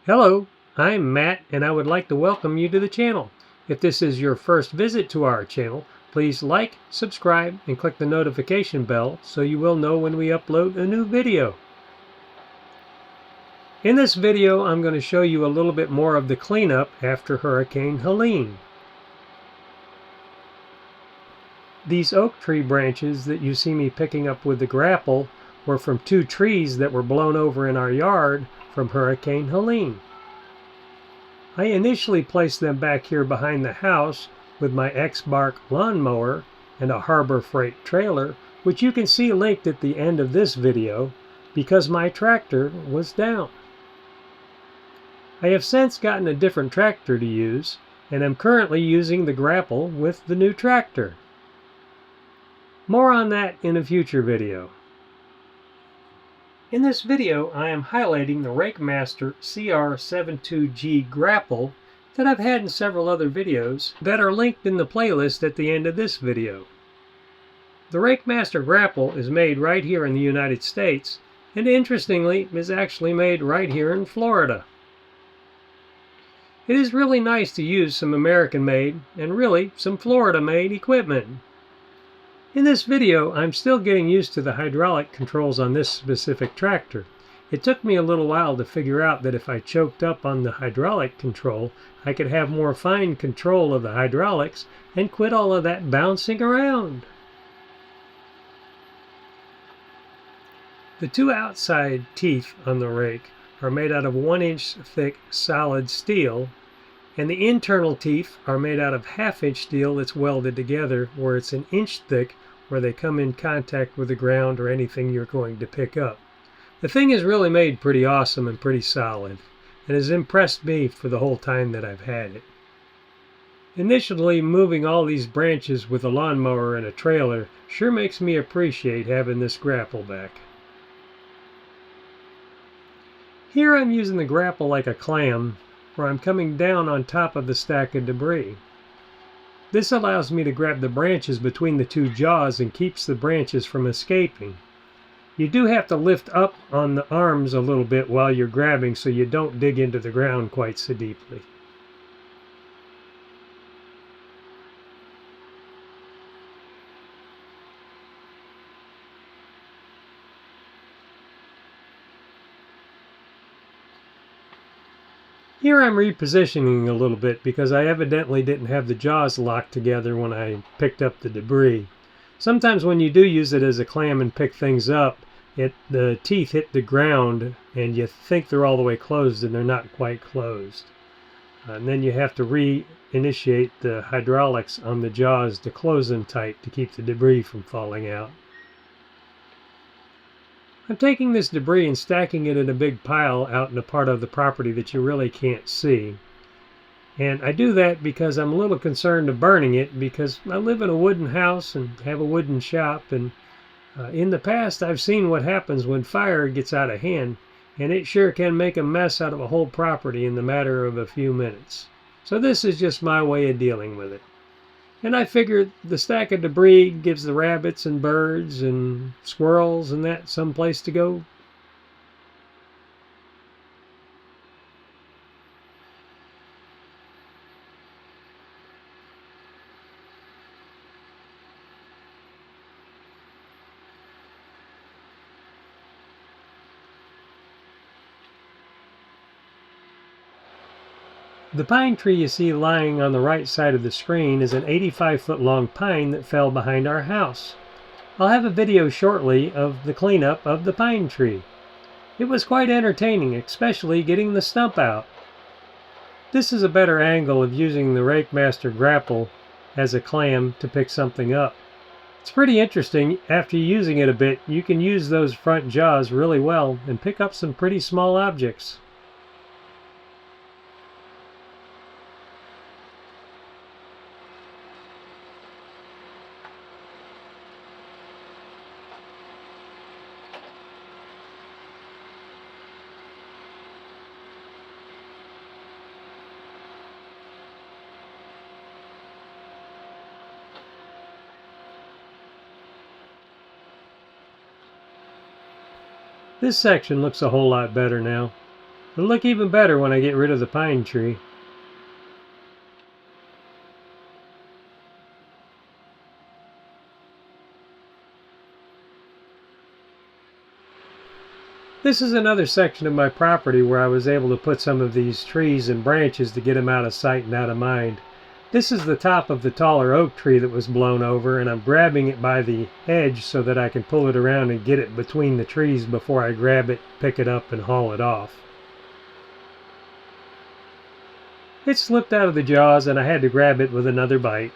Hello, I'm Matt and I would like to welcome you to the channel. If this is your first visit to our channel, please like, subscribe, and click the notification bell so you will know when we upload a new video. In this video, I'm going to show you a little bit more of the cleanup after Hurricane Helene. These oak tree branches that you see me picking up with the grapple were from two trees that were blown over in our yard from Hurricane Helene. I initially placed them back here behind the house with my X-Bark lawnmower and a Harbor Freight trailer, which you can see linked at the end of this video, because my tractor was down. I have since gotten a different tractor to use, and am currently using the grapple with the new tractor. More on that in a future video. In this video, I am highlighting the Rakemaster CR72G Grapple that I've had in several other videos that are linked in the playlist at the end of this video. The Rakemaster Grapple is made right here in the United States, and interestingly, is actually made right here in Florida. It is really nice to use some American-made and really some Florida-made equipment. In this video, I'm still getting used to the hydraulic controls on this specific tractor. It took me a little while to figure out that if I choked up on the hydraulic control, I could have more fine control of the hydraulics and quit all of that bouncing around. The two outside teeth on the rake are made out of 1-inch thick solid steel, and the internal teeth are made out of 1/2-inch steel that's welded together, where it's 1 inch thick where they come in contact with the ground or anything you're going to pick up. The thing is really made pretty awesome and pretty solid, and has impressed me for the whole time that I've had it. Initially, moving all these branches with a lawnmower and a trailer sure makes me appreciate having this grapple back. Here I'm using the grapple like a clam, where I'm coming down on top of the stack of debris. This allows me to grab the branches between the two jaws and keeps the branches from escaping. You do have to lift up on the arms a little bit while you're grabbing so you don't dig into the ground quite so deeply. Here I'm repositioning a little bit because I evidently didn't have the jaws locked together when I picked up the debris. Sometimes when you do use it as a clam and pick things up, the teeth hit the ground and you think they're all the way closed and they're not quite closed. And then you have to reinitiate the hydraulics on the jaws to close them tight to keep the debris from falling out. I'm taking this debris and stacking it in a big pile out in a part of the property that you really can't see. And I do that because I'm a little concerned of burning it, because I live in a wooden house and have a wooden shop, and in the past I've seen what happens when fire gets out of hand, and it sure can make a mess out of a whole property in the matter of a few minutes. So this is just my way of dealing with it. And I figured the stack of debris gives the rabbits and birds and squirrels and that some place to go. The pine tree you see lying on the right side of the screen is an 85-foot long pine that fell behind our house. I'll have a video shortly of the cleanup of the pine tree. It was quite entertaining, especially getting the stump out. This is a better angle of using the Rakemaster Grapple as a clam to pick something up. It's pretty interesting. After using it a bit, you can use those front jaws really well and pick up some pretty small objects. This section looks a whole lot better now. It'll look even better when I get rid of the pine tree. This is another section of my property where I was able to put some of these trees and branches to get them out of sight and out of mind. This is the top of the taller oak tree that was blown over, and I'm grabbing it by the edge so that I can pull it around and get it between the trees before I grab it, pick it up, and haul it off. It slipped out of the jaws and I had to grab it with another bite.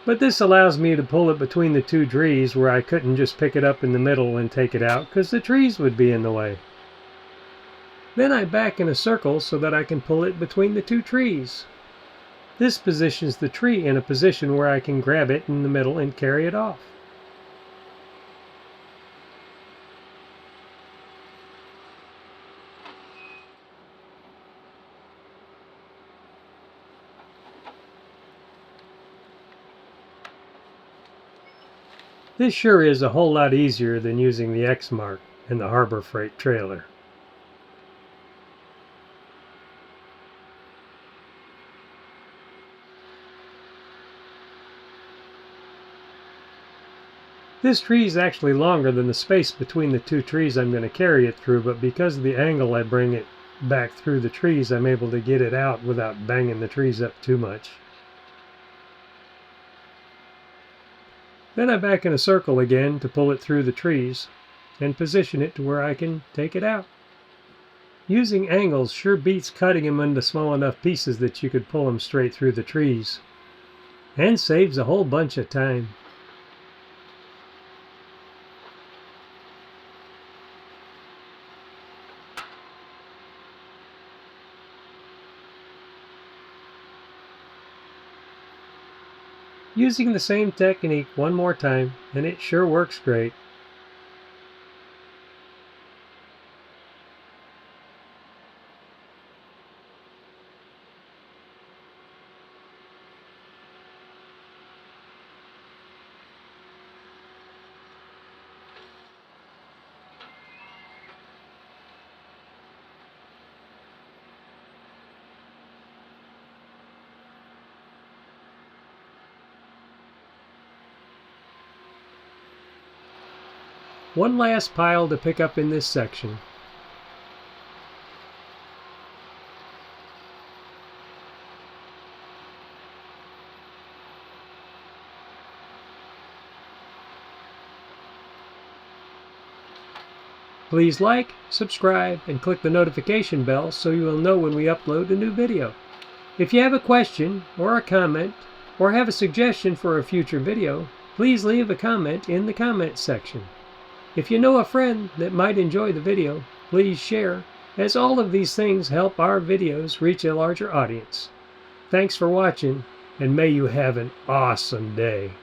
But this allows me to pull it between the two trees where I couldn't just pick it up in the middle and take it out because the trees would be in the way. Then I back in a circle so that I can pull it between the two trees. This positions the tree in a position where I can grab it in the middle and carry it off. This sure is a whole lot easier than using the X mark and the Harbor Freight trailer. This tree is actually longer than the space between the two trees I'm going to carry it through, but because of the angle I bring it back through the trees, I'm able to get it out without banging the trees up too much. Then I back in a circle again to pull it through the trees and position it to where I can take it out. Using angles sure beats cutting them into small enough pieces that you could pull them straight through the trees, and saves a whole bunch of time. Using the same technique one more time, and it sure works great. One last pile to pick up in this section. Please like, subscribe, and click the notification bell so you will know when we upload a new video. If you have a question or a comment or have a suggestion for a future video, please leave a comment in the comments section. If you know a friend that might enjoy the video, please share, as all of these things help our videos reach a larger audience. Thanks for watching, and may you have an awesome day.